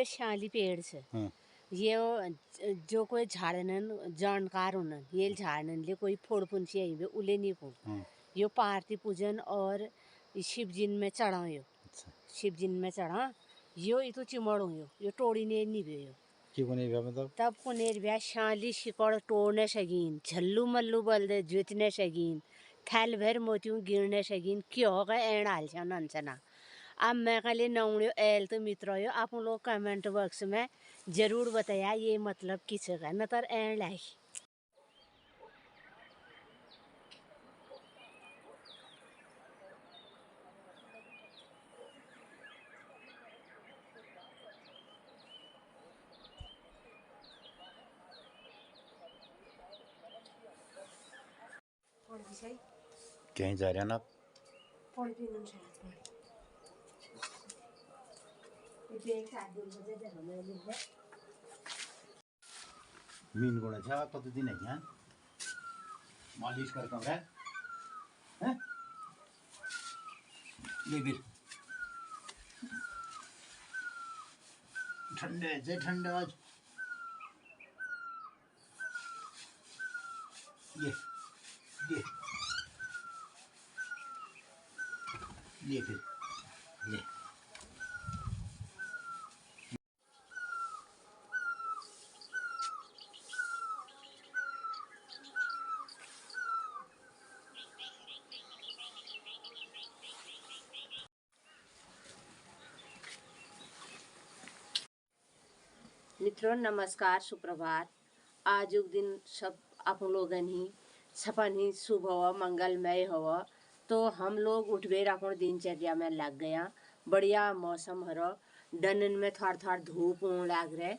शाली पेड़ से हाँ। ये जो कोई झाड़नन जानकार होनन ये झाड़नन ले कोई फोड़ पुंछी आई वे उले नहीं को हाँ। यो पार्थिव पूजन और शिव जिन में चढ़ा यो अच्छा शिव जिन में चढ़ा यो इतो चिमड़ो यो टोड़ी ने नहीं वे यो क्यों नहीं हुआ मतलब तब को नेर ब्याह शाली शिकड़ तोड़ने शगीन झल्लू मल्लू बल दे जुतने शगीन थैल भर मोतियों गिरने शगीन क्यों होगा एंड आल छा नंचना अब मैं कल नौड़ियो एल तो मित्रों यो आप लोग कमेंट बॉक्स में जरूर बताया ये मतलब किस का न तर एंड लाई कहीं जा रहे हैं ना आप? मीन गुण अच्छा कत दिन है क्या मालिश कर कम है हैं ये भी ठंडे से ठंडे आज ये फिर ले मित्रों नमस्कार सुप्रभात आज उग दिन सब आप लोगन ही सपन ही शुभ हो मंगलमय हो तो हम लोग उठबेर अपन दिनचर्या में लग गया बढ़िया मौसम हरो डनन में थोड़ा थोड़ा धूप होने लग रहे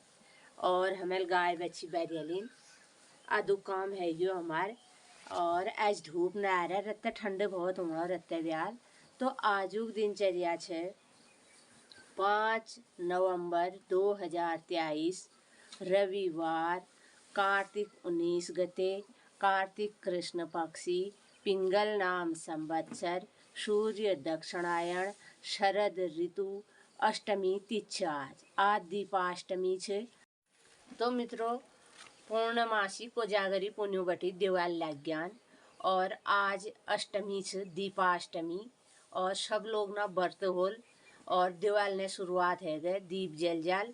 और हमें गाय बच्ची बैरियलिन आदू काम है यो हमार और आज धूप न आ रहा रत्ते ठंडे बहुत हुआ रत्ते ब्याल तो आजुक दिनचर्या छे 5 नवंबर 2023 रविवार कार्तिक 19 गते कार्तिक कृष्ण पक्षी पिंगल नाम संवत्सर सूर्य दक्षिणायण शरद ऋतु अष्टमी तिथि आज दीपाष्टमी छे तो मित्रों पूर्णमासी कोजागरी पुण्यवटी दिवाल लग ज्ञान और आज अष्टमी छे दीपाष्टमी और सब लोग ना व्रत होल और दिवाल ने शुरुआत है गए दीप जल जल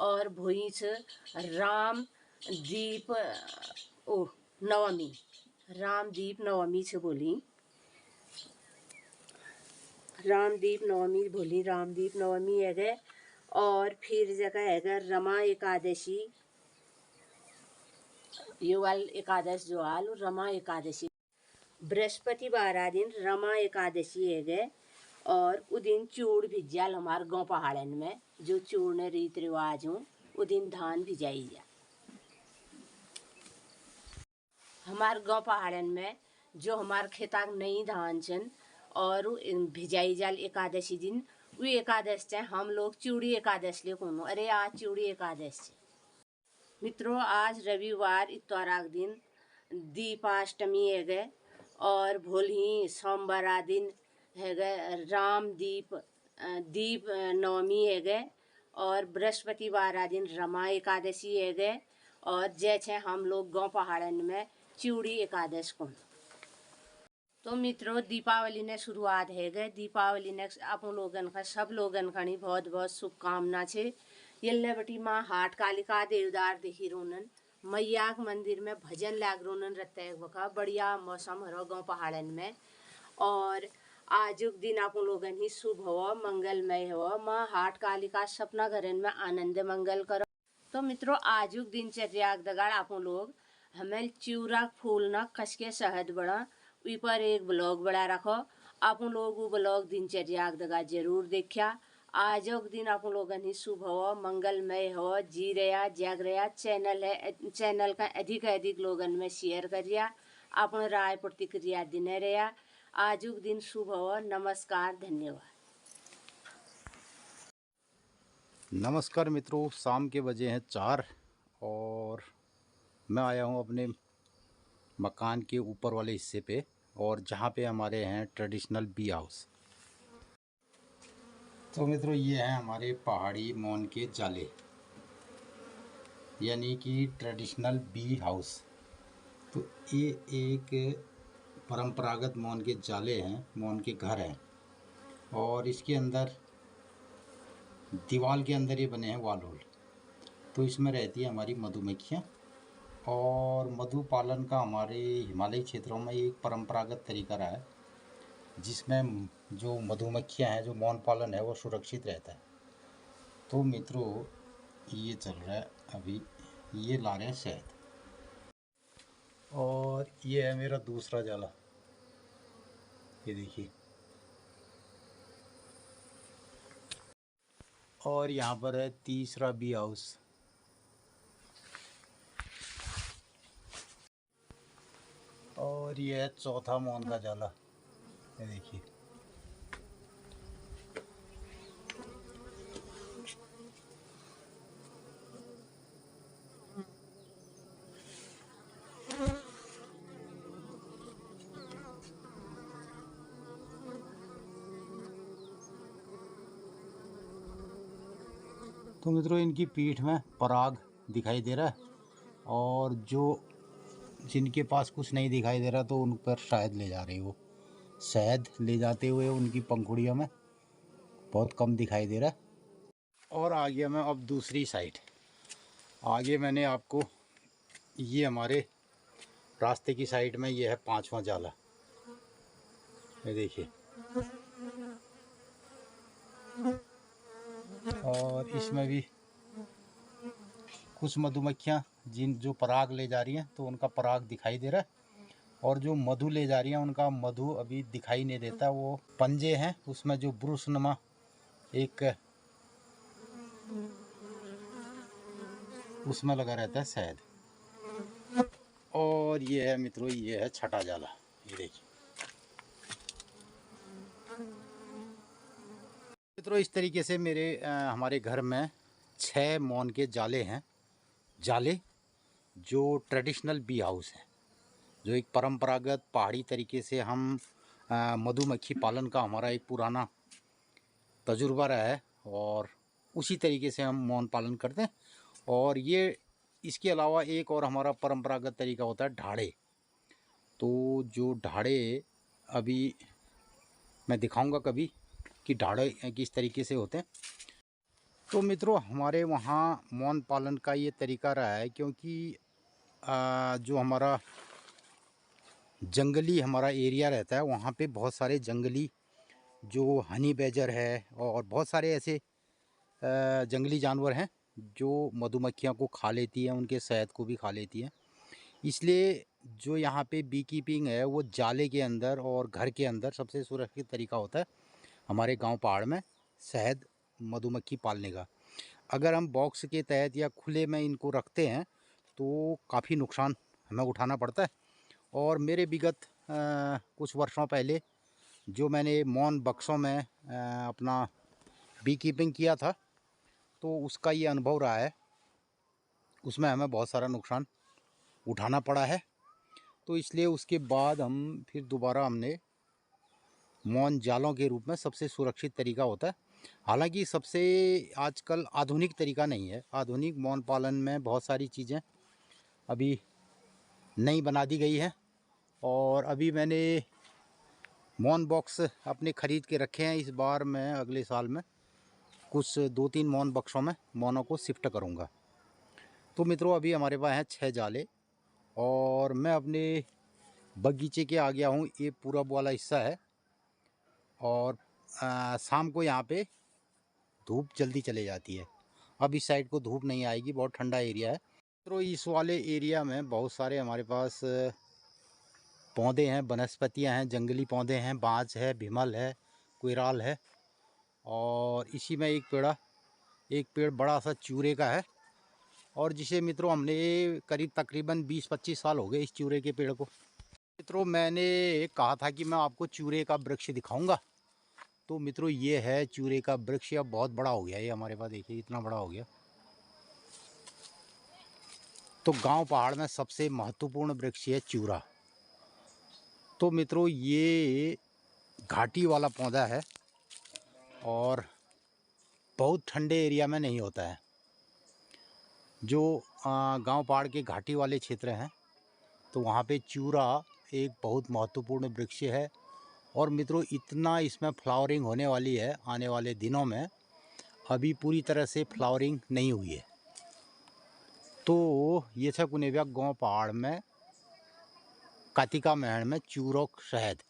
और भुई छे राम दीप ओ नवमी रामदीप नवमी छे बोली रामदीप नवमी है गए और फिर जगह है गए रमा एकादशी युवाल एकादश जो आल रमा एकादशी बृहस्पतिवार दिन रमा एकादशी है गए और उ दिन चूड़ भिजाल हमारे गाँव पहाड़न में जो चूड़ ने रीत रिवाज हूँ उ दिन धान भिजाई जा हमारे गाँव पहाड़न में जो हमारे खेता नई धान चन और भिजाई जाल एकादशी दिन वो एकादश चाहे हम लोग चूड़ी एकादश ले कोनो अरे आज चूड़ी एकादश मित्रों आज रविवार इतवाराक दिन दीपाष्टमी है गए और भोल ही सोमवार दिन है गए राम दीप नवमी है गए और बृहस्पतिवार दिन रमा एकादशी है गए और जैसे हम लोग गाँव पहाड़न में चूड़ी एकादश को तो मित्रों दीपावली ने शुरुआत है गए दीपावली ने आप लोगन का सब लोगन का बहुत बहुत शुभकामना छे ये बटी माँ हाट कालिका देवदार देखी रोनन मैया के मंदिर में भजन लाग रोनन रहते वका बढ़िया मौसम हरो गाँव पहाड़न में और आजुक दिन आप लोगन ही शुभ हो मंगलमय हो माँ हाट कालिका सपना घरन में आनंद मंगल करो तो मित्रों आजुक दिनचर्या दगाड़ आप लोग हमें चिवरा फूल ना कस के शहद बड़ा वी पर एक ब्लॉग बड़ा रखो आप लोग वो ब्लॉग दिनचर्या दगा जरूर देखा आजोक दिन आप लोगन ही शुभ हो मंगलमय हो जी रहा जाग रहा चैनल का अधिक लोगन में शेयर करिया अपन राय प्रतिक्रिया दिने रहा आजुक दिन शुभ हो नमस्कार धन्यवाद नमस्कार मित्रों शाम के बजे हैं 4 और मैं आया हूं अपने मकान के ऊपर वाले हिस्से पे और जहां पे हमारे हैं ट्रेडिशनल बी हाउस तो मित्रों ये हैं हमारे पहाड़ी मौन के जाले, यानी कि ट्रेडिशनल बी हाउस। तो ये एक परंपरागत मौन के जाले हैं, मौन के घर हैं, और इसके अंदर दीवार के अंदर ये बने हैं वॉल होल। तो इसमें रहती है हमारी मधुमक्खियाँ, और मधु पालन का हमारे हिमालयी क्षेत्रों में एक परंपरागत तरीका रहा है, जिसमें जो मधुमक्खियाँ हैं, जो मौन पालन है वो सुरक्षित रहता है। तो मित्रों ये चल रहा है अभी, ये ला रहे हैं शहद, और ये है मेरा दूसरा जाला, ये देखिए। और यहाँ पर है तीसरा बी हाउस, और ये है चौथा मौन का जाला, ये देखिए। तो मित्रों इनकी पीठ में पराग दिखाई दे रहा है, और जो जिनके पास कुछ नहीं दिखाई दे रहा तो उन पर शहद ले जा रही, वो शहद ले जाते हुए उनकी पंखुड़ियों में बहुत कम दिखाई दे रहा है। और आ गया मैं अब दूसरी साइड। आगे मैंने आपको ये हमारे रास्ते की साइड में ये है पांचवा जाला, ये देखिए। और इसमें भी कुछ मधुमक्खियाँ जो पराग ले जा रही हैं तो उनका पराग दिखाई दे रहा है, और जो मधु ले जा रही हैं उनका मधु अभी दिखाई नहीं देता। वो पंजे हैं, उसमें जो ब्रुशनुमा एक उसमें लगा रहता है शहद। और ये है मित्रों, ये है छठा जाला, ये देखिए। मित्रों इस तरीके से मेरे हमारे घर में 6 मौन के जाले हैं, जाले जो ट्रेडिशनल बी हाउस है, जो एक परंपरागत पहाड़ी तरीके से हम मधुमक्खी पालन का हमारा एक पुराना तजुर्बा रहा है, और उसी तरीके से हम मौन पालन करते हैं। और ये इसके अलावा एक और हमारा परंपरागत तरीका होता है ढाड़े। तो जो ढाड़े अभी मैं दिखाऊंगा कभी कि ढाड़े किस तरीके से होते हैं। तो मित्रों हमारे वहाँ मौन पालन का ये तरीका रहा है, क्योंकि जो हमारा जंगली हमारा एरिया रहता है, वहाँ पे बहुत सारे जंगली जो हनी बैजर है और बहुत सारे ऐसे जंगली जानवर हैं जो मधुमक्खियों को खा लेती हैं, उनके शहद को भी खा लेती हैं। इसलिए जो यहाँ पे बी कीपिंग है वो जाले के अंदर और घर के अंदर सबसे सुरक्षित तरीका होता है हमारे गांव पहाड़ में शहद मधुमक्खी पालने का। अगर हम बॉक्स के तहत या खुले में इनको रखते हैं तो काफ़ी नुकसान हमें उठाना पड़ता है। और मेरे विगत कुछ वर्षों पहले जो मैंने मौन बक्सों में अपना बी कीपिंग किया था, तो उसका ये अनुभव रहा है, उसमें हमें बहुत सारा नुकसान उठाना पड़ा है। तो इसलिए उसके बाद हम फिर दोबारा हमने मौन जालों के रूप में सबसे सुरक्षित तरीका होता है। हालांकि सबसे आजकल आधुनिक तरीका नहीं है, आधुनिक मौन पालन में बहुत सारी चीज़ें अभी नई बना दी गई हैं, और अभी मैंने मौन बॉक्स अपने ख़रीद के रखे हैं। इस बार मैं अगले साल में कुछ 2-3 मौन बक्सों में मौनों को शिफ्ट करूँगा। तो मित्रों अभी हमारे पास हैं 6 जाले, और मैं अपने बगीचे के आ गया हूँ। ये पूरब वाला हिस्सा है, और शाम को यहाँ पे धूप जल्दी चले जाती है। अब इस साइड को धूप नहीं आएगी, बहुत ठंडा एरिया है। तो इस वाले एरिया में बहुत सारे हमारे पास पौधे हैं, वनस्पतियाँ हैं, जंगली पौधे हैं, बाँझ है, भीमल है, कोयराल है, और इसी में एक पेड़ बड़ा सा चूरे का है, और जिसे मित्रों हमने करीब तकरीबन 20-25 साल हो गए इस चूरे के पेड़ को। मित्रों मैंने कहा था कि मैं आपको चूरे का वृक्ष दिखाऊंगा, तो मित्रों ये है चूरे का वृक्ष। अब बहुत बड़ा हो गया ये हमारे पास, देखिए इतना बड़ा हो गया। तो गांव पहाड़ में सबसे महत्वपूर्ण वृक्ष है चूरा। तो मित्रों ये घाटी वाला पौधा है, और बहुत ठंडे एरिया में नहीं होता है। जो गांव पहाड़ के घाटी वाले क्षेत्र हैं तो वहाँ पे चूरा एक बहुत महत्वपूर्ण वृक्ष है। और मित्रों, इतना इसमें फ्लावरिंग होने वाली है आने वाले दिनों में। अभी पूरी तरह से फ्लावरिंग नहीं हुई है। तो ये था कुनेबिया गांव पहाड़ में कार्तिका महीने में चूरों शहद।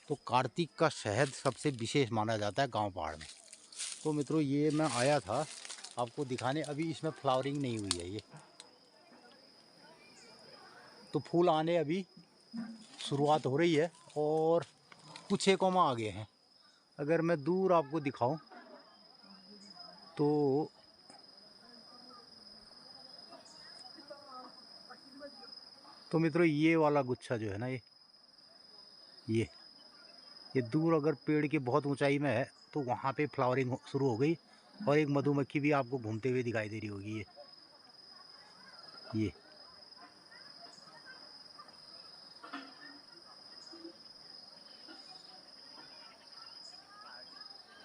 तो कार्तिक का शहद सबसे विशेष माना जाता है गांव पहाड़ में। तो मित्रों, ये मैं आया था आपको दिखाने। अभी इसमें फ्लावरिंग नहीं हुई है। ये तो फूल आने अभी शुरुआत हो रही है और कुछ एकों में आगे हैं। अगर मैं दूर आपको दिखाऊं तो मित्रों, ये वाला गुच्छा जो है ना, ये दूर अगर पेड़ की बहुत ऊंचाई में है तो वहाँ पे फ्लावरिंग शुरू हो गई। और एक मधुमक्खी भी आपको घूमते हुए दिखाई दे रही होगी। ये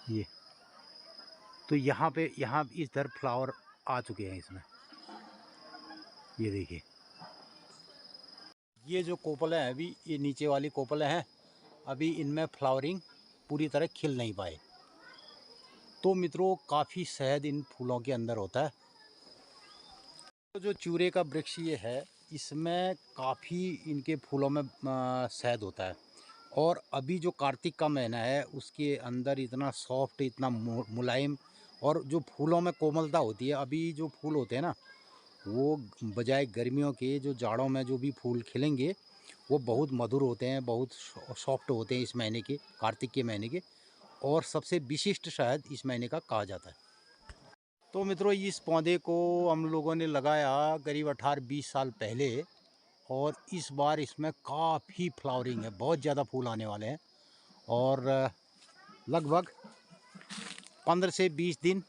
ये तो यहाँ इस तरफ फ्लावर आ चुके हैं इसमें। ये देखिए, ये जो कोपलें हैं अभी, ये नीचे वाली कोपलें हैं, अभी इनमें फ्लावरिंग पूरी तरह खिल नहीं पाए। तो मित्रों, काफ़ी शहद इन फूलों के अंदर होता है। तो जो चूरे का वृक्ष ये है, इसमें काफ़ी इनके फूलों में शहद होता है। और अभी जो कार्तिक का महीना है उसके अंदर इतना सॉफ्ट, इतना मुलायम, और जो फूलों में कोमलता होती है। अभी जो फूल होते हैं ना, वो बजाय गर्मियों के जो जाड़ों में जो भी फूल खिलेंगे वो बहुत मधुर होते हैं, बहुत सॉफ्ट होते हैं इस महीने के, कार्तिक के महीने के। और सबसे विशिष्ट शायद इस महीने का कहा जाता है। तो मित्रों, इस पौधे को हम लोगों ने लगाया करीब 18-20 साल पहले। और इस बार इसमें काफ़ी फ्लावरिंग है, बहुत ज़्यादा फूल आने वाले हैं। और लगभग 15 से 20 दिन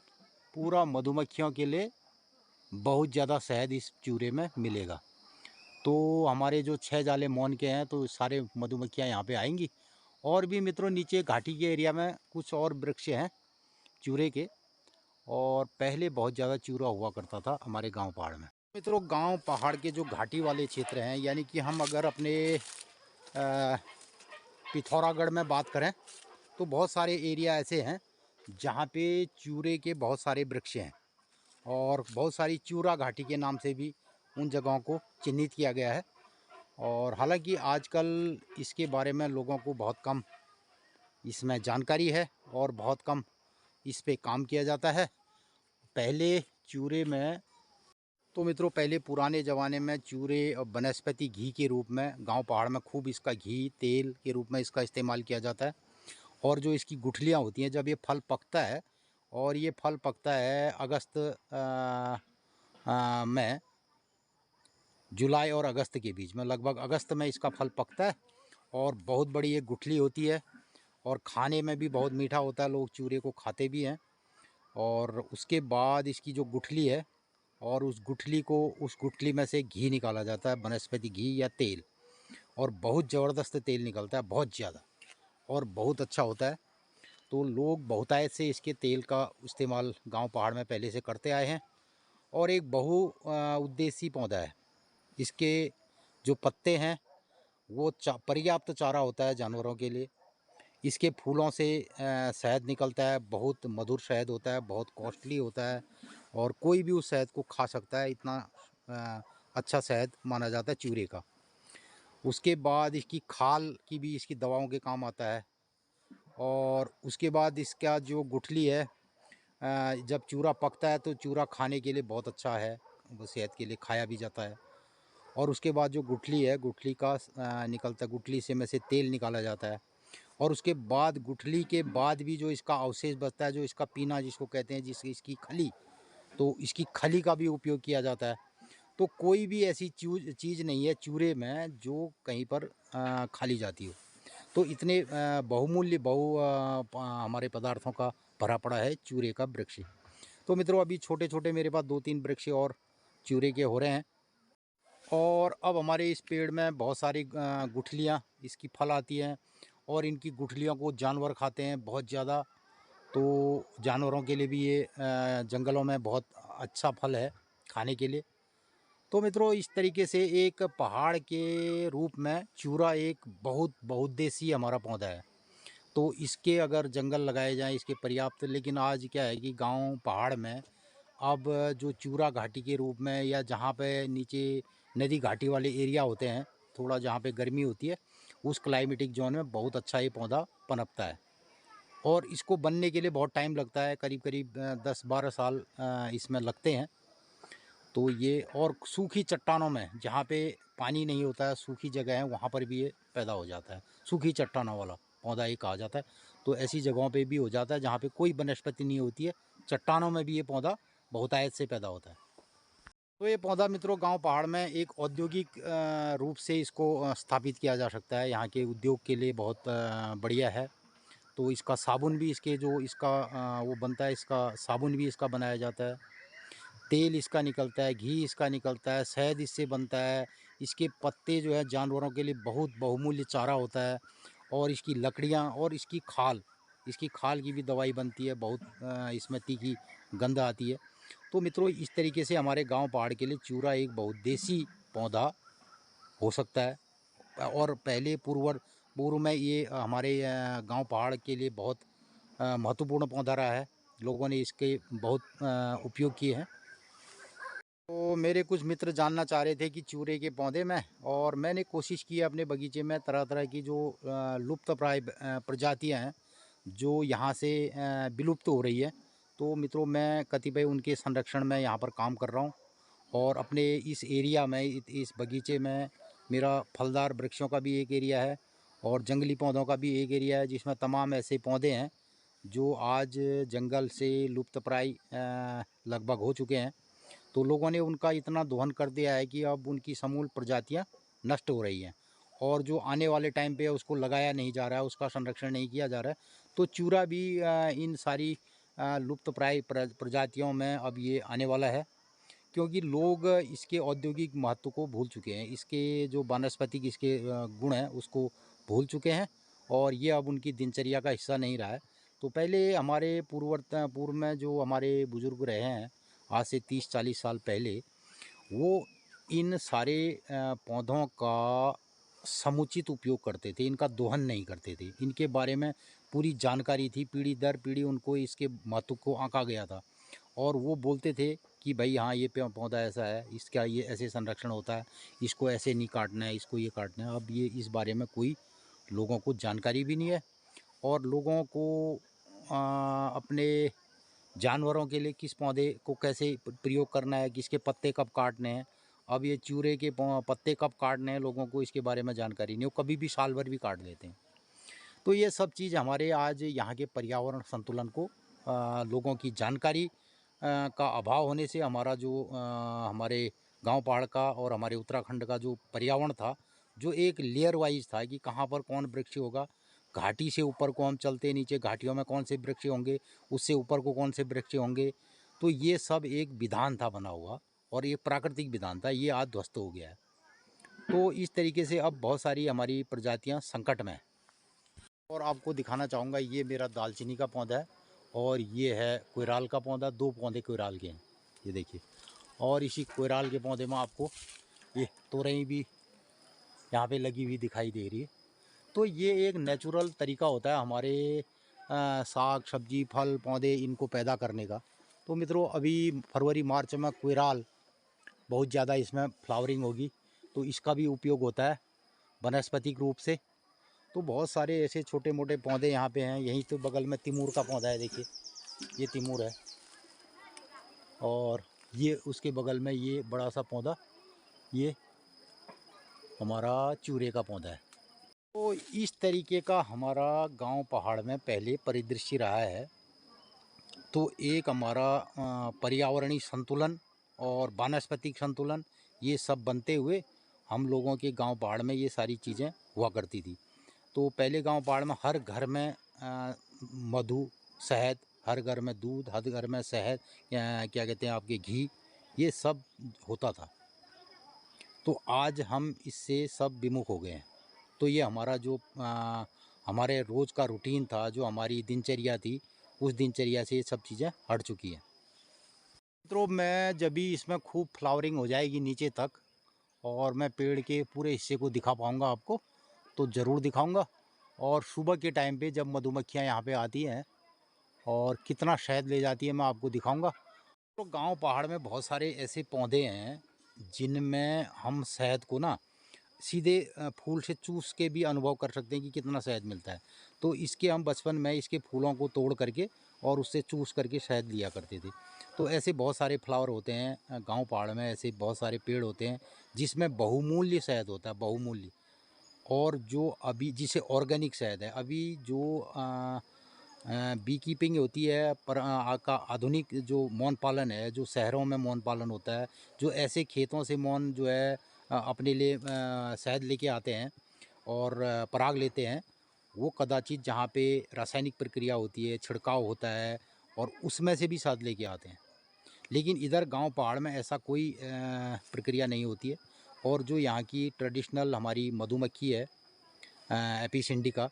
पूरा मधुमक्खियों के लिए बहुत ज़्यादा शहद इस चूरे में मिलेगा। तो हमारे जो 6 जाले मौन के हैं तो सारे मधुमक्खियाँ यहाँ पे आएंगी। और भी मित्रों, नीचे घाटी के एरिया में कुछ और वृक्ष हैं चूरे के। और पहले बहुत ज़्यादा चूरा हुआ करता था हमारे गांव पहाड़ में। मित्रों, गांव पहाड़ के जो घाटी वाले क्षेत्र हैं, यानी कि हम अगर अपने पिथौरागढ़ में बात करें तो बहुत सारे एरिया ऐसे हैं जहाँ पे चूरे के बहुत सारे वृक्ष हैं। और बहुत सारी चूरा घाटी के नाम से भी उन जगहों को चिन्हित किया गया है। और हालांकि आजकल इसके बारे में लोगों को बहुत कम इसमें जानकारी है और बहुत कम इस पे काम किया जाता है। पहले चूरे में तो मित्रों, पहले पुराने ज़माने में चूरे और वनस्पति घी के रूप में गांव पहाड़ में खूब इसका घी तेल के रूप में इसका इस्तेमाल किया जाता है। और जो इसकी गुठलियाँ होती हैं, जब ये फल पकता है, और ये फल पकता है अगस्त में, जुलाई और अगस्त के बीच में, लगभग अगस्त में इसका फल पकता है। और बहुत बड़ी एक गुठली होती है और खाने में भी बहुत मीठा होता है, लोग चूरे को खाते भी हैं। और उसके बाद इसकी जो गुठली है, और उस गुठली में से घी निकाला जाता है, वनस्पति घी या तेल। और बहुत ज़बरदस्त तेल निकलता है, बहुत ज़्यादा, और बहुत अच्छा होता है। तो लोग बहुतायत से इसके तेल का इस्तेमाल गांव पहाड़ में पहले से करते आए हैं। और एक उद्देशीय पौधा है। इसके जो पत्ते हैं वो पर्याप्त चारा होता है जानवरों के लिए। इसके फूलों से शहद निकलता है, बहुत मधुर शहद होता है, बहुत कॉस्टली होता है। और कोई भी उस शहद को खा सकता है, इतना अच्छा शहद माना जाता है चूरे का। उसके बाद इसकी खाल की भी इसकी दवाओं के काम आता है। और उसके बाद इसका जो गुठली है, जब चूरा पकता है तो चूरा खाने के लिए बहुत अच्छा है, वो सेहत के लिए खाया भी जाता है। और उसके बाद जो गुठली है, गुठली का निकलता गुठली से में से तेल निकाला जाता है। और उसके बाद गुठली के बाद भी जो इसका अवशेष बचता है, जो इसका पीना जिसको कहते हैं, इसकी खली, तो इसकी खली का भी उपयोग किया जाता है। तो कोई भी ऐसी चीज़ नहीं है चूरे में जो कहीं पर खाली जाती हो। तो इतने बहुमूल्य हमारे पदार्थों का भरा पड़ा है चूरे का वृक्ष। तो मित्रों, अभी छोटे छोटे मेरे पास 2-3 वृक्ष और चूरे के हो रहे हैं। और अब हमारे इस पेड़ में बहुत सारी गुठलियाँ इसकी फल आती हैं। और इनकी गुठलियों को जानवर खाते हैं बहुत ज़्यादा। तो जानवरों के लिए भी ये जंगलों में बहुत अच्छा फल है खाने के लिए। तो मित्रों, इस तरीके से एक पहाड़ के रूप में चूरा एक बहुत बहुउद्देशीय हमारा पौधा है। तो इसके अगर जंगल लगाए जाएँ इसके पर्याप्त, लेकिन आज क्या है कि गाँव पहाड़ में अब जो चूरा घाटी के रूप में या जहाँ पे नीचे नदी घाटी वाले एरिया होते हैं, थोड़ा जहाँ पे गर्मी होती है, उस क्लाइमेटिक जोन में बहुत अच्छा ये पौधा पनपता है। और इसको बनने के लिए बहुत टाइम लगता है, करीब-करीब 10-12 साल इसमें लगते हैं। तो ये और सूखी चट्टानों में जहाँ पे पानी नहीं होता है, सूखी जगह है, वहाँ पर भी ये पैदा हो जाता है। सूखी चट्टानों वाला पौधा ये कहा जाता है। तो ऐसी जगहों पे भी हो जाता है जहाँ पे कोई वनस्पति नहीं होती है, चट्टानों में भी ये पौधा बहुतायत से पैदा होता है। तो ये पौधा मित्रों गाँव पहाड़ में एक औद्योगिक रूप से इसको स्थापित किया जा सकता है। यहाँ के उद्योग के लिए बहुत बढ़िया है। तो इसका साबुन भी इसके जो इसका वो बनता है, इसका साबुन भी इसका बनाया जाता है। तेल इसका निकलता है, घी इसका निकलता है, शहद इससे बनता है। इसके पत्ते जो है जानवरों के लिए बहुत बहुमूल्य चारा होता है। और इसकी लकड़ियाँ और इसकी खाल की भी दवाई बनती है। बहुत इसमें तीखी गंध आती है। तो मित्रों, इस तरीके से हमारे गाँव पहाड़ के लिए चूरा एक बहुउद्देशीय पौधा हो सकता है। और पहले पूर्व में ये हमारे गाँव पहाड़ के लिए बहुत महत्वपूर्ण पौधा रहा है। लोगों ने इसके बहुत उपयोग किए हैं। तो मेरे कुछ मित्र जानना चाह रहे थे कि चूरे के पौधे में, और मैंने कोशिश की है अपने बगीचे में तरह-तरह की जो लुप्तप्राय प्रजातियाँ हैं, जो यहाँ से विलुप्त हो रही है। तो मित्रों, मैं कतिपय उनके संरक्षण में यहाँ पर काम कर रहा हूँ। और अपने इस एरिया में इस बगीचे में मेरा फलदार वृक्षों का भी एक एरिया है और जंगली पौधों का भी एक एरिया है, जिसमें तमाम ऐसे पौधे हैं जो आज जंगल से लुप्तप्राय लगभग हो चुके हैं। तो लोगों ने उनका इतना दोहन कर दिया है कि अब उनकी समूल प्रजातियां नष्ट हो रही हैं। और जो आने वाले टाइम पे उसको लगाया नहीं जा रहा है, उसका संरक्षण नहीं किया जा रहा है। तो चूरा भी इन सारी लुप्तप्राय प्रजातियों में अब ये आने वाला है, क्योंकि लोग इसके औद्योगिक महत्व को भूल चुके हैं। इसके जो वानस्पतिक इसके गुण हैं उसको भूल चुके हैं, और ये अब उनकी दिनचर्या का हिस्सा नहीं रहा है। तो पहले हमारे पूर्व में जो हमारे बुजुर्ग रहे हैं, आज से 30-40 साल पहले, वो इन सारे पौधों का समुचित उपयोग करते थे, इनका दोहन नहीं करते थे। इनके बारे में पूरी जानकारी थी, पीढ़ी दर पीढ़ी उनको इसके महत्व को आंका गया था। और वो बोलते थे कि भाई हाँ, ये पौधा ऐसा है, इसका ये ऐसे संरक्षण होता है, इसको ऐसे नहीं काटना है, इसको ये काटना है। अब ये इस बारे में कोई लोगों को जानकारी भी नहीं है। और लोगों को अपने जानवरों के लिए किस पौधे को कैसे प्रयोग करना है, किसके पत्ते कब काटने हैं, अब ये चूरे के पत्ते कब काटने हैं, लोगों को इसके बारे में जानकारी नहीं, वो कभी भी साल भर भी काट देते हैं। तो ये सब चीज़ हमारे आज यहाँ के पर्यावरण संतुलन को लोगों की जानकारी का अभाव होने से हमारा जो हमारे गांव पहाड़ का और हमारे उत्तराखंड का जो पर्यावरण था, जो एक लेयर वाइज था कि कहाँ पर कौन वृक्ष होगा, घाटी से ऊपर को हम चलते, नीचे घाटियों में कौन से वृक्ष होंगे, उससे ऊपर को कौन से वृक्ष होंगे। तो ये सब एक विधान था बना हुआ, और ये प्राकृतिक विधान था, ये आज ध्वस्त हो गया है। तो इस तरीके से अब बहुत सारी हमारी प्रजातियाँ संकट में हैं। और आपको दिखाना चाहूँगा, ये मेरा दालचीनी का पौधा है और ये है कोयराल का पौधा। 2 पौधे कोयराल के हैं, ये देखिए। और इसी कोयराल के पौधे में आपको ये तोरई भी यहाँ पे लगी हुई दिखाई दे रही है। तो ये एक नेचुरल तरीका होता है हमारे साग सब्जी फल पौधे इनको पैदा करने का। तो मित्रों, अभी फरवरी मार्च में कोयराल बहुत ज़्यादा इसमें फ्लावरिंग होगी, तो इसका भी उपयोग होता है वनस्पतिक रूप से। तो बहुत सारे ऐसे छोटे मोटे पौधे यहाँ पे हैं। यहीं तो बगल में तिमूर का पौधा है, देखिए ये तिमूर है। और ये उसके बगल में ये बड़ा सा पौधा, ये हमारा चूरे का पौधा है। तो इस तरीके का हमारा गांव पहाड़ में पहले परिदृश्य रहा है। तो एक हमारा पर्यावरणीय संतुलन और वानस्पतिक संतुलन, ये सब बनते हुए हम लोगों के गांव पहाड़ में ये सारी चीज़ें हुआ करती थी। तो पहले गांव पहाड़ में हर घर में मधु, शहद, हर घर में दूध, हर घर में शहद, क्या कहते हैं आपके घी, ये सब होता था। तो आज हम इससे सब विमुख हो गए हैं। तो ये हमारा जो हमारे रोज़ का रूटीन था, जो हमारी दिनचर्या थी, उस दिनचर्या से ये सब चीज़ें हट चुकी हैं। तो मैं जब भी इसमें खूब फ्लावरिंग हो जाएगी नीचे तक और मैं पेड़ के पूरे हिस्से को दिखा पाऊँगा आपको, तो ज़रूर दिखाऊँगा। और सुबह के टाइम पे जब मधुमक्खियाँ यहाँ पे आती हैं और कितना शहद ले जाती है मैं आपको दिखाऊँगा। तो गांव पहाड़ में बहुत सारे ऐसे पौधे हैं जिनमें हम शहद को ना सीधे फूल से चूस के भी अनुभव कर सकते हैं कि कितना शहद मिलता है। तो इसके हम बचपन में इसके फूलों को तोड़ करके और उससे चूस करके शहद लिया करते थे। तो ऐसे बहुत सारे फ्लावर होते हैं गांव पहाड़ में, ऐसे बहुत सारे पेड़ होते हैं जिसमें बहुमूल्य शहद होता है, बहुमूल्य। और जो अभी जिसे ऑर्गेनिक शहद है, अभी जो बी कीपिंग होती है पर का आधुनिक जो मौन पालन है, जो शहरों में मौन पालन होता है, जो ऐसे खेतों से मौन जो है अपने लिए शहद लेके आते हैं और पराग लेते हैं, वो कदाचित जहाँ पे रासायनिक प्रक्रिया होती है, छिड़काव होता है और उसमें से भी शहद लेके आते हैं। लेकिन इधर गांव पहाड़ में ऐसा कोई प्रक्रिया नहीं होती है। और जो यहाँ की ट्रेडिशनल हमारी मधुमक्खी है एपिस इंडिका,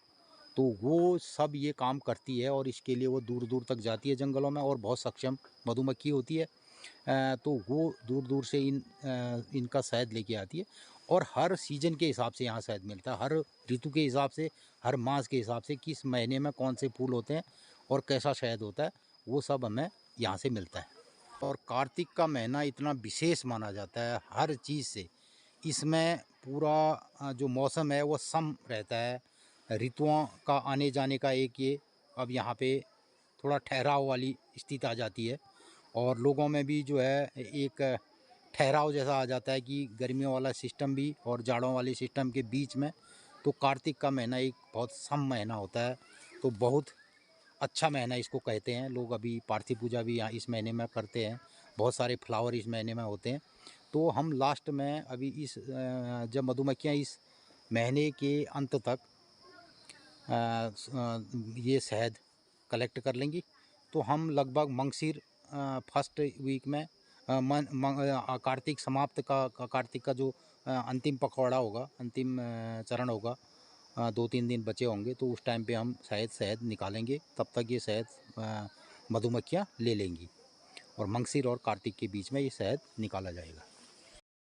तो वो सब ये काम करती है और इसके लिए वो दूर दूर तक जाती है जंगलों में और बहुत सक्षम मधुमक्खी होती है। तो वो दूर दूर से इनका शहद लेके आती है और हर सीजन के हिसाब से यहाँ शहद मिलता है, हर ऋतु के हिसाब से, हर मास के हिसाब से, किस महीने में कौन से फूल होते हैं और कैसा शहद होता है, वो सब हमें यहाँ से मिलता है। और कार्तिक का महीना इतना विशेष माना जाता है हर चीज़ से। इसमें पूरा जो मौसम है वो सम रहता है, ऋतुओं का आने जाने का एक ये अब यहाँ पे थोड़ा ठहराव वाली स्थिति आ जाती है और लोगों में भी जो है एक ठहराव जैसा आ जाता है कि गर्मियों वाला सिस्टम भी और जाड़ों वाले सिस्टम के बीच में। तो कार्तिक का महीना एक बहुत सम महीना होता है, तो बहुत अच्छा महीना इसको कहते हैं लोग। अभी पार्थिव पूजा भी यहाँ इस महीने में करते हैं, बहुत सारे फ्लावर इस महीने में होते हैं। तो हम लास्ट में अभी इस जब मधुमक्खियाँ इस महीने के अंत तक ये शहद कलेक्ट कर लेंगी, तो हम लगभग मंगसिर फर्स्ट वीक में कार्तिक समाप्त का कार्तिक का जो अंतिम पखवाड़ा होगा, अंतिम चरण होगा, 2-3 दिन बचे होंगे, तो उस टाइम पे हम शायद शहद निकालेंगे। तब तक ये शहद मधुमक्खियाँ ले लेंगी और मंगसिर और कार्तिक के बीच में ये शहद निकाला जाएगा।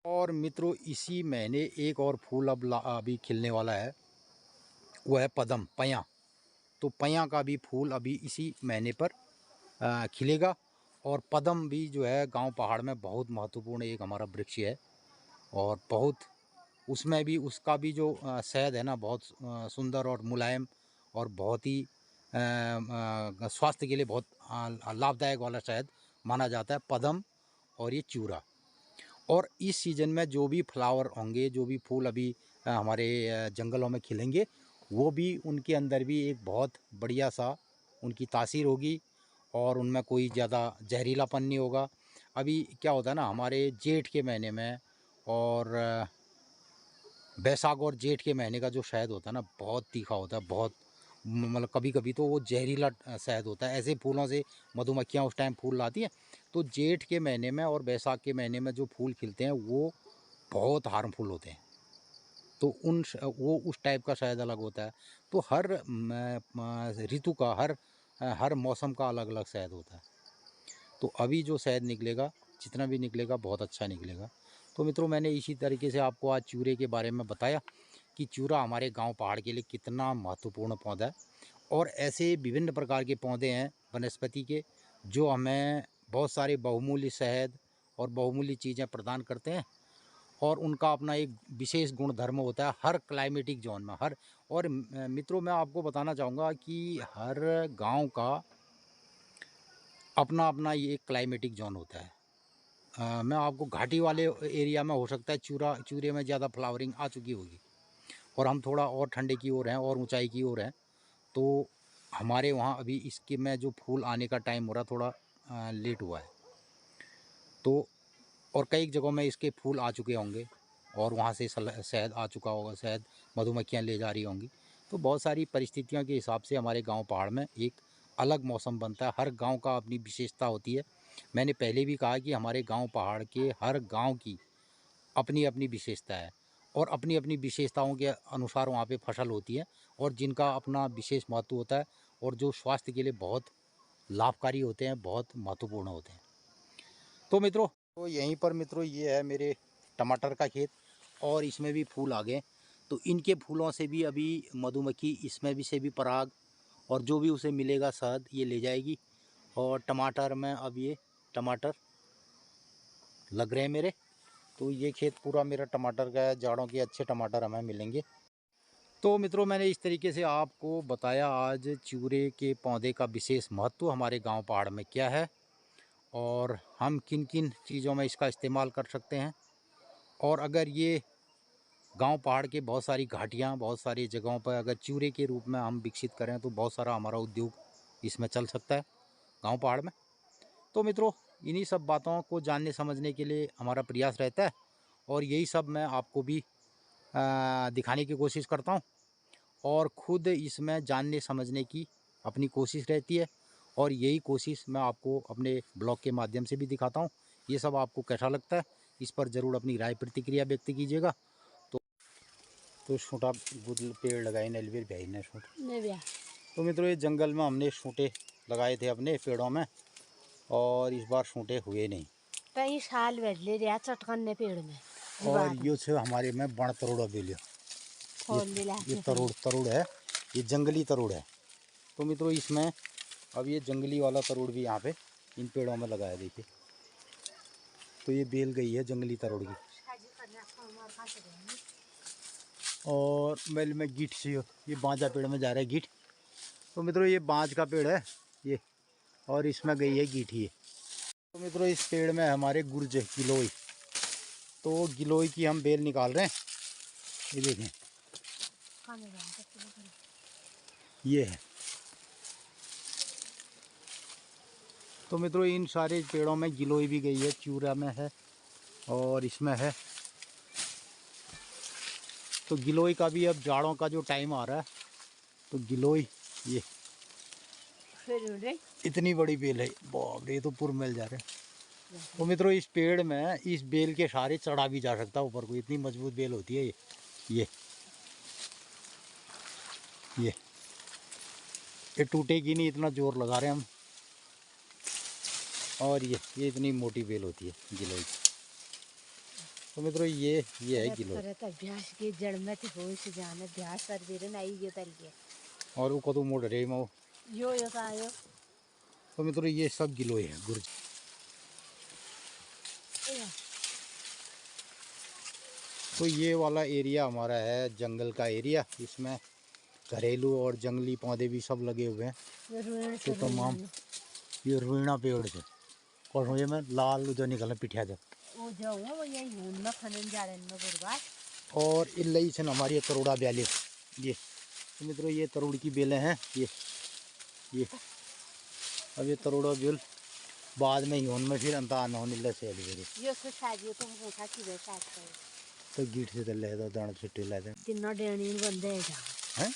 और मित्रों, इसी महीने एक और फूल अभी खिलने वाला है, वो है पदम, पयाँ। तो पयाँ का भी फूल अभी इसी महीने पर खिलेगा। और पदम भी जो है गांव पहाड़ में बहुत महत्वपूर्ण एक हमारा वृक्ष है और बहुत उसमें भी उसका भी जो शहद है ना, बहुत सुंदर और मुलायम और बहुत ही स्वास्थ्य के लिए बहुत लाभदायक वाला शहद माना जाता है, पदम और ये चूरा। और इस सीज़न में जो भी फ्लावर होंगे, जो भी फूल अभी हमारे जंगलों में खिलेंगे, वो भी उनके अंदर भी एक बहुत बढ़िया सा उनकी तासीर होगी और उनमें कोई ज़्यादा जहरीलापन नहीं होगा। अभी क्या होता है ना, हमारे जेठ के महीने में और बैसाख और जेठ के महीने का जो शहद होता है ना, बहुत तीखा होता है, बहुत मतलब कभी कभी तो वो जहरीला शहद होता है। ऐसे फूलों से मधुमक्खियाँ उस टाइम फूल लाती हैं। तो जेठ के महीने में और बैसाख के महीने में जो फूल खिलते हैं वो बहुत हार्मफुल होते हैं। तो वो उस टाइप का शहद अलग होता है। तो हर ऋतु का, हर मौसम का अलग अलग शहद होता है। तो अभी जो शहद निकलेगा, जितना भी निकलेगा, बहुत अच्छा निकलेगा। तो मित्रों, मैंने इसी तरीके से आपको आज चूरे के बारे में बताया कि चूरा हमारे गांव पहाड़ के लिए कितना महत्वपूर्ण पौधा है। और ऐसे विभिन्न प्रकार के पौधे हैं वनस्पति के, जो हमें बहुत सारे बहुमूल्य शहद और बहुमूल्य चीज़ें प्रदान करते हैं। और उनका अपना एक विशेष गुण धर्म होता है हर क्लाइमेटिक जोन में, हर। और मित्रों, मैं आपको बताना चाहूँगा कि हर गांव का अपना अपना ये एक क्लाइमेटिक जोन होता है। मैं आपको घाटी वाले एरिया में हो सकता है चूरे में ज़्यादा फ्लावरिंग आ चुकी होगी और हम थोड़ा और ठंडे की ओर हैं और ऊंचाई की ओर हैं। तो हमारे वहाँ अभी इसके में जो फूल आने का टाइम हो रहा, थोड़ा लेट हुआ है। तो और कई जगहों में इसके फूल आ चुके होंगे और वहाँ से शहद आ चुका होगा, शहद मधुमक्खियाँ ले जा रही होंगी। तो बहुत सारी परिस्थितियों के हिसाब से हमारे गांव पहाड़ में एक अलग मौसम बनता है। हर गांव का अपनी विशेषता होती है। मैंने पहले भी कहा कि हमारे गांव पहाड़ के हर गांव की अपनी अपनी विशेषता है और अपनी अपनी विशेषताओं के अनुसार वहाँ पे फसल होती है और जिनका अपना विशेष महत्व होता है और जो स्वास्थ्य के लिए बहुत लाभकारी होते हैं, बहुत महत्वपूर्ण होते हैं। तो मित्रों, तो यहीं पर मित्रों ये है मेरे टमाटर का खेत और इसमें भी फूल आ गए। तो इनके फूलों से भी अभी मधुमक्खी इसमें भी से भी पराग और जो भी उसे मिलेगा शहद ये ले जाएगी। और टमाटर में अब ये टमाटर लग रहे हैं मेरे। तो ये खेत पूरा मेरा टमाटर का है, जाड़ों के अच्छे टमाटर हमें मिलेंगे। तो मित्रों, मैंने इस तरीके से आपको बताया आज चिउरे के पौधे का विशेष महत्व हमारे गांव पहाड़ में क्या है और हम किन किन चीज़ों में इसका इस्तेमाल कर सकते हैं। और अगर ये गांव पहाड़ के बहुत सारी घाटियां, बहुत सारी जगहों पर अगर चिउरे के रूप में हम विकसित करें तो बहुत सारा हमारा उद्योग इसमें चल सकता है गांव पहाड़ में। तो मित्रों, इन्हीं सब बातों को जानने समझने के लिए हमारा प्रयास रहता है और यही सब मैं आपको भी दिखाने की कोशिश करता हूँ और ख़ुद इसमें जानने समझने की अपनी कोशिश रहती है और यही कोशिश मैं आपको अपने ब्लॉग के माध्यम से भी दिखाता हूँ। ये सब आपको कैसा लगता है इस पर ज़रूर अपनी राय प्रतिक्रिया व्यक्त कीजिएगा। तो छोटा गुदल पेड़ लगाए नलवेर भाई ने छोट। तो मित्रों, ये जंगल में हमने सूटे लगाए थे अपने पेड़ों में और इस बार सूटे हुए नहीं। कई साल बदले रहा चटकन पेड़ में। और ये हमारे में बण तरुड़ा बेलियो, ये तरुड़ है, ये जंगली तरुड़ है। तो मित्रों, इसमें अब ये जंगली वाला तरुड़ भी यहाँ पे इन पेड़ों में लगाया। देखिए, तो ये बेल गई है जंगली तरुड़ की। और मेल में गीठ से ये बांजा पेड़ में जा रहा है गीठ। तो मित्रों, ये बांज का पेड़ है ये और इसमें गई है गीठी है। तो मित्रों, इस पेड़ में हमारे गुर्ज गिलोई, तो गिलोई की हम बेल निकाल रहे हैं। ये देखें, ये है। तो मित्रों, इन सारे पेड़ों में गिलोई भी गई है, चिउरा में है और इसमें है। तो गिलोई का भी अब जाड़ों का जो टाइम आ रहा है तो गिलोई ये इतनी बड़ी बेल है, बाप रे, ये तो पुर मिल जा रहे हैं। तो मित्रों, इस पेड़ में इस बेल के सहारे चढ़ा भी जा सकता है ऊपर को, इतनी मजबूत बेल होती है ये टूटेगी नहीं, इतना जोर लगा रहे हैं हम। और ये इतनी मोटी बेल होती है गिलोई की। तो मित्रों, ये है गिलोई। अभ्यास की जड़ में तो हो से जाने अभ्यास कर दे रहे नहीं ये तल के और वो कदू मोड़ रहे मो यो का यो। तो मित्रों, ये सब गिलोई है गुर्ज। तो ये वाला एरिया हमारा है जंगल का एरिया, इसमें घरेलू और जंगली पौधे भी सब लगे हुए हैं। तो तमाम ये रुइना पेड़ से और ये में लाल जो निकलना पिठिया जब और इल्लई से हमारी तरुड़ा ब्याली ये। तो मित्रों, ये तरुड़ की बेलें हैं ये अब ये तरुड़ा बेल बाद में यून में फिर अंता आना होने से तो गीट से तले तो दाना छिट्टे लाते तिन्ना डेनी बंदे हैं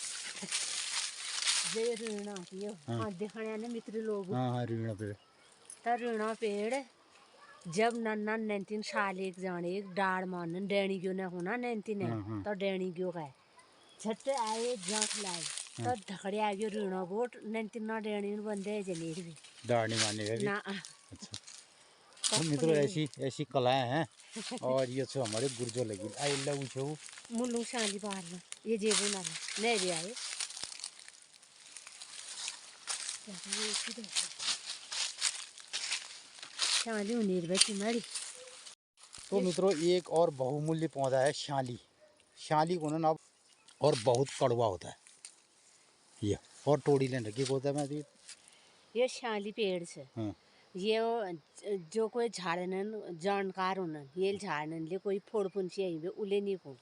जे रीणा कियो हां दिखने ने मित्र लोग। हां रीणा पेड़ तो रीणा पेड़ जब नन्ना 19 साल एक जाने एक डाड़ मान डेणी क्यों ना होना 19 तो डेणी क्यों का झट आए जांच लाए तो धकड़े आ गयो रीणा बोट 19 ना डेणी बंदे जनेर भी दाढ़ी मारने ना। अच्छा, तो मित्रों, ऐसी कलाएं हैं और ये तो हमारे गुर्जो लगी आई लगू छो मुल्लू शाली बाहर में ये जेबू ना नहीं रे आए। शाली उनीर बची मरी। तो मित्रों, एक और बहुमूल्य पौधा है शाली को ना और बहुत कड़वा होता है ये और टोड़ी लेने रखी होता है। मैं ये शाली पेड़ से ये जो कोई झाड़न जानकार होना ये झाड़न ले कोई फोड़ पुंछी आई उले नहीं को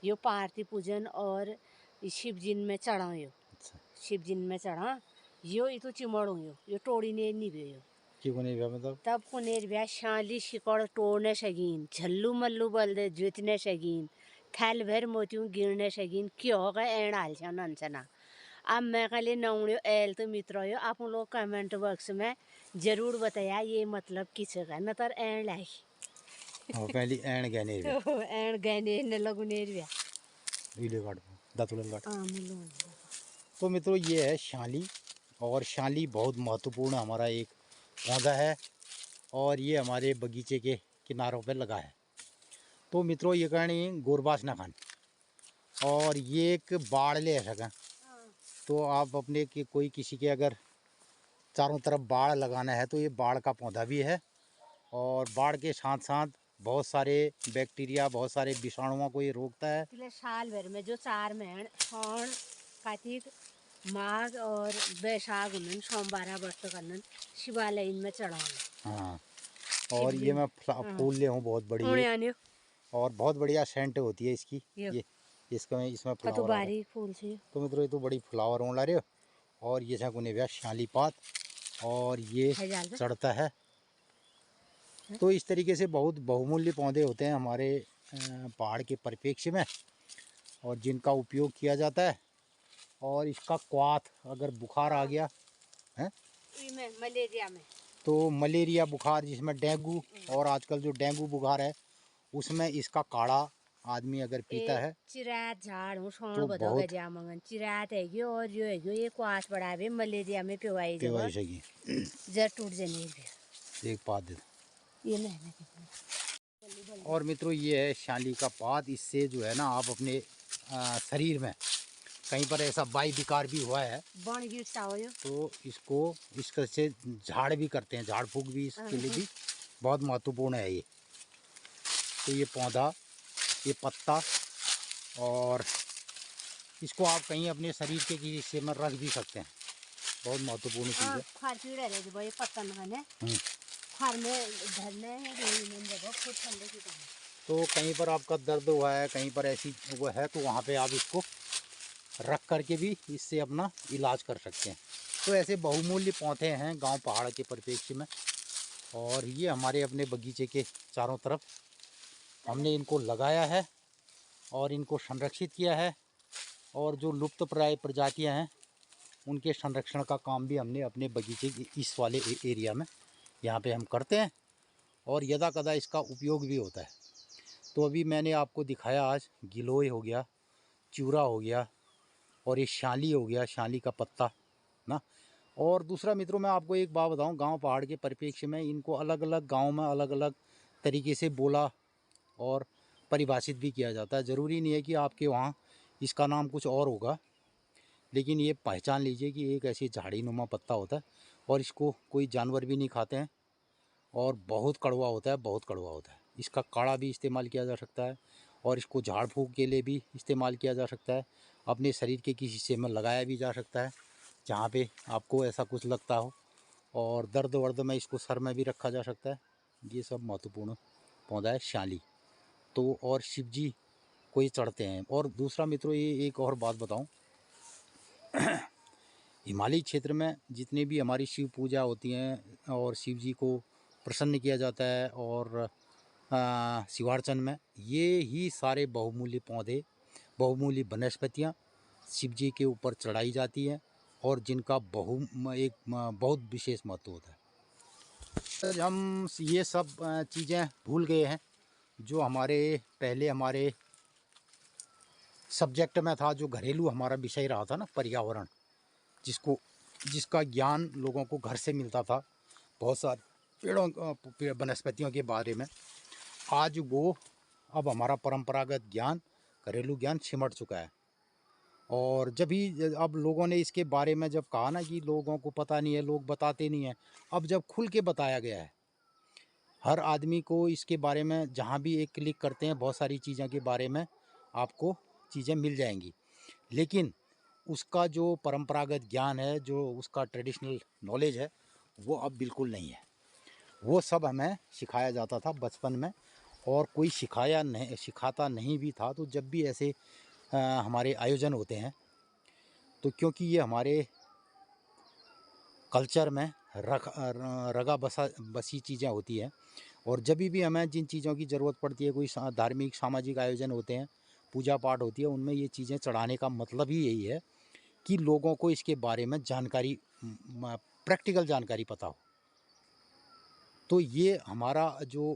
यो पार्थिव पूजन और शिव जिन में चढ़ा यो। अच्छा। शिव जिन में चढ़ा यो तो चिमड़ो यो टोड़ी ने नहीं गयो मतलब तब कुनेर ब्याह शाली शिकड़ तोड़ने शगीन झल्लू मल्लू बल दे जुतने शगीन थैल भर मोतियों गिरने शगीन क्यों हो गए एड़ आल छा नंचना। अब मैं कल नौड़ियो एल तो मित्रों आप लोग कमेंट बॉक्स में जरूर बताया ये मतलब किस का न तर एड़ लाई पहली एड़ गने एड़ गने न लगुनेर ब्याह वीडियो काट दातुलन काट। हां मिलो। तो मित्रों, ये है शाली और शाली बहुत महत्वपूर्ण हमारा एक पौधा है और ये हमारे बगीचे के किनारों पे लगा है। तो मित्रों ये कहनी गोरबास ना खान और ये एक बाढ़ ले सकें तो आप अपने के कोई किसी के अगर चारों तरफ बाढ़ लगाना है तो ये बाढ़ का पौधा भी है और बाढ़ के साथ साथ बहुत सारे बैक्टीरिया बहुत सारे विषाणुओं को ये रोकता है। पिछले साल भर में जो 4 महीने सावन कार्तिक माघ और बैसाख उन्हें सोमवार व्रत करन शिवालय में चढ़ाओ। हाँ और ये मैं फूल ले हूँ बहुत बड़ी और बहुत बढ़िया सेंट होती है इसकी। ये इसमें फ्लावर बारीक फूल से तो मित्रों ये तो बड़ी फ्लावर ला रहे हो और ये छकुने व्या शाली पात और ये चढ़ता है। तो इस तरीके से बहुत बहुमूल्य पौधे होते हैं हमारे पहाड़ के परिप्रेक्ष्य में और जिनका उपयोग किया जाता है। और इसका क्वाथ अगर बुखार आ गया है मलेरिया में तो मलेरिया बुखार जिसमें डेंगू और आजकल जो डेंगू बुखार है उसमें इसका काढ़ा आदमी अगर पीता है चिरात झाड़ हूँ तो बहुत चिरात है और जो है ये क्वास बढ़ावे मलेरिया में पिवाई सकी जर टूट जाने एक पात दे ये नहीं। और मित्रों ये है शाली का पात। इससे जो है ना आप अपने शरीर में कहीं पर ऐसा वायु विकार भी हुआ है तो इसको से झाड़ भी करते हैं, झाड़ फूक भी इसके लिए भी बहुत महत्वपूर्ण है ये। तो ये पौधा ये पत्ता और इसको आप कहीं अपने शरीर के किसी हिस्से में रख भी सकते हैं, बहुत महत्वपूर्ण चीज़ है। तो कहीं पर आपका दर्द हुआ है कहीं पर ऐसी वो है तो वहाँ पे आप इसको रख करके भी इससे अपना इलाज कर सकते हैं। तो ऐसे बहुमूल्य पौधे हैं गांव पहाड़ के परिप्रेक्ष्य में और ये हमारे अपने बगीचे के चारों तरफ हमने इनको लगाया है और इनको संरक्षित किया है और जो लुप्तप्राय प्रजातियां हैं उनके संरक्षण का काम भी हमने अपने बगीचे के इस वाले एरिया में यहाँ पे हम करते हैं और यदा कदा इसका उपयोग भी होता है। तो अभी मैंने आपको दिखाया आज गिलोय हो गया, चूरा हो गया और ये शाली हो गया, शाली का पत्ता ना। और दूसरा मित्रों मैं आपको एक बात बताऊं, गांव पहाड़ के परिप्रेक्ष्य में इनको अलग अलग गांव में अलग अलग तरीके से बोला और परिभाषित भी किया जाता है। ज़रूरी नहीं है कि आपके वहाँ इसका नाम कुछ और होगा, लेकिन ये पहचान लीजिए कि एक ऐसी झाड़ी नुमा पत्ता होता है और इसको कोई जानवर भी नहीं खाते हैं और बहुत कड़वा होता है, बहुत कड़वा होता है। इसका काढ़ा भी इस्तेमाल किया जा सकता है और इसको झाड़ फूँक के लिए भी इस्तेमाल किया जा सकता है। अपने शरीर के किसी हिस्से में लगाया भी जा सकता है जहाँ पे आपको ऐसा कुछ लगता हो और दर्द वर्द में इसको सर में भी रखा जा सकता है। ये सब महत्वपूर्ण पौधा है शाली। तो और शिव जी को ये चढ़ते हैं। और दूसरा मित्रों ये एक और बात बताऊं, हिमालय क्षेत्र में जितने भी हमारी शिव पूजा होती हैं और शिव जी को प्रसन्न किया जाता है और शिवार्चन में ये ही सारे बहुमूल्य पौधे बहुमूल्य वनस्पतियाँ शिव जी के ऊपर चढ़ाई जाती हैं और जिनका बहुत विशेष महत्व होता है। हम ये सब चीज़ें भूल गए हैं जो हमारे पहले हमारे सब्जेक्ट में था, जो घरेलू हमारा विषय रहा था ना, पर्यावरण, जिसका ज्ञान लोगों को घर से मिलता था बहुत सारे पेड़ों वनस्पतियों के बारे में। आज वो अब हमारा परंपरागत ज्ञान घरेलू ज्ञान सिमट चुका है और जब ही अब लोगों ने इसके बारे में जब कहा ना कि लोगों को पता नहीं है, लोग बताते नहीं हैं, अब जब खुल के बताया गया है हर आदमी को इसके बारे में, जहाँ भी एक क्लिक करते हैं बहुत सारी चीज़ों के बारे में आपको चीज़ें मिल जाएंगी। लेकिन उसका जो परंपरागत ज्ञान है, जो उसका ट्रेडिशनल नॉलेज है, वो अब बिल्कुल नहीं है। वो सब हमें सिखाया जाता था बचपन में और कोई सिखाता नहीं भी था। तो जब भी ऐसे हमारे आयोजन होते हैं तो क्योंकि ये हमारे कल्चर में रगा बसी चीज़ें होती हैं और जब भी हमें जिन चीज़ों की ज़रूरत पड़ती है, कोई धार्मिक सामाजिक आयोजन होते हैं, पूजा पाठ होती है, उनमें ये चीज़ें चढ़ाने का मतलब ही यही है कि लोगों को इसके बारे में जानकारी, प्रैक्टिकल जानकारी पता हो। तो ये हमारा जो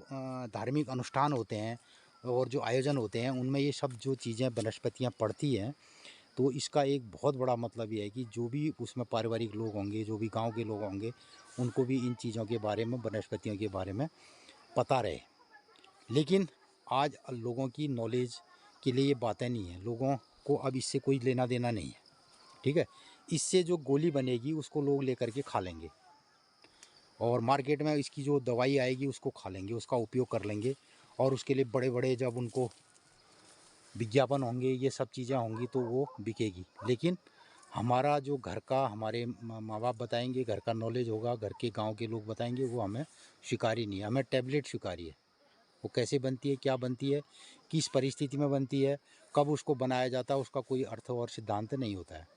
धार्मिक अनुष्ठान होते हैं और जो आयोजन होते हैं उनमें ये सब जो चीज़ें वनस्पतियाँ पड़ती हैं तो इसका एक बहुत बड़ा मतलब ये है कि जो भी उसमें पारिवारिक लोग होंगे, जो भी गांव के लोग होंगे, उनको भी इन चीज़ों के बारे में, वनस्पतियों के बारे में पता रहे। लेकिन आज लोगों की नॉलेज के लिए ये बातें नहीं है, लोगों को अब इससे कोई लेना देना नहीं है, ठीक है। इससे जो गोली बनेगी उसको लोग लेकर के खा लेंगे, और मार्केट में इसकी जो दवाई आएगी उसको खा लेंगे, उसका उपयोग कर लेंगे, और उसके लिए बड़े बड़े जब उनको विज्ञापन होंगे, ये सब चीज़ें होंगी तो वो बिकेगी। लेकिन हमारा जो घर का, हमारे माँ बाप बताएंगे, घर का नॉलेज होगा, घर के गांव के लोग बताएंगे, वो हमें स्वीकारी नहीं है, हमें टैबलेट स्वीकारी है। वो कैसे बनती है, क्या बनती है, किस परिस्थिति में बनती है, कब उसको बनाया जाता है, उसका कोई अर्थ और सिद्धांत नहीं होता है।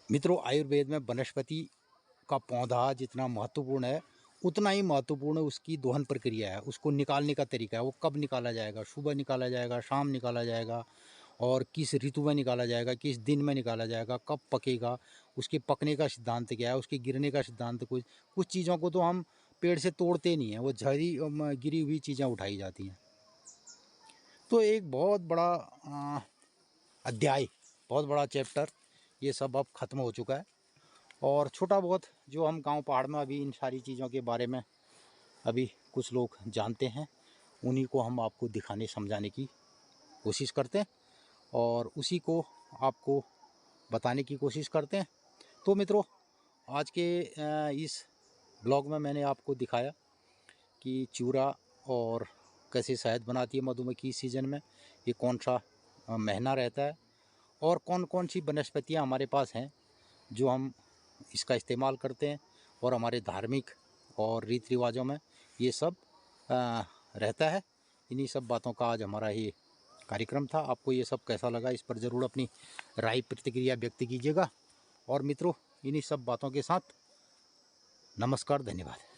मित्रों, आयुर्वेद में वनस्पति का पौधा जितना महत्वपूर्ण है, उतना ही महत्वपूर्ण उसकी दोहन प्रक्रिया है, उसको निकालने का तरीका है। वो कब निकाला जाएगा, सुबह निकाला जाएगा, शाम निकाला जाएगा, और किस ऋतु में निकाला जाएगा, किस दिन में निकाला जाएगा, कब पकेगा, उसके पकने का सिद्धांत क्या है, उसके गिरने का सिद्धांत। कुछ चीज़ों को तो हम पेड़ से तोड़ते नहीं हैं, वो गिरी हुई चीज़ें उठाई जाती हैं। तो एक बहुत बड़ा अध्याय, बहुत बड़ा चैप्टर ये सब अब ख़त्म हो चुका है। और छोटा बहुत जो हम गांव पहाड़ में अभी इन सारी चीज़ों के बारे में अभी कुछ लोग जानते हैं, उन्हीं को हम आपको दिखाने समझाने की कोशिश करते हैं, और उसी को आपको बताने की कोशिश करते हैं। तो मित्रों, आज के इस ब्लॉग में मैंने आपको दिखाया कि चूरा और कैसे शहद बनाती है मधुमक्खी सीज़न में, ये कौन सा महीना रहता है, और कौन कौन सी वनस्पतियाँ हमारे पास हैं जो हम इसका इस्तेमाल करते हैं, और हमारे धार्मिक और रीति रिवाजों में ये सब रहता है। इन्हीं सब बातों का आज हमारा ये कार्यक्रम था। आपको ये सब कैसा लगा, इस पर ज़रूर अपनी राय प्रतिक्रिया व्यक्त कीजिएगा। और मित्रों, इन्हीं सब बातों के साथ नमस्कार, धन्यवाद।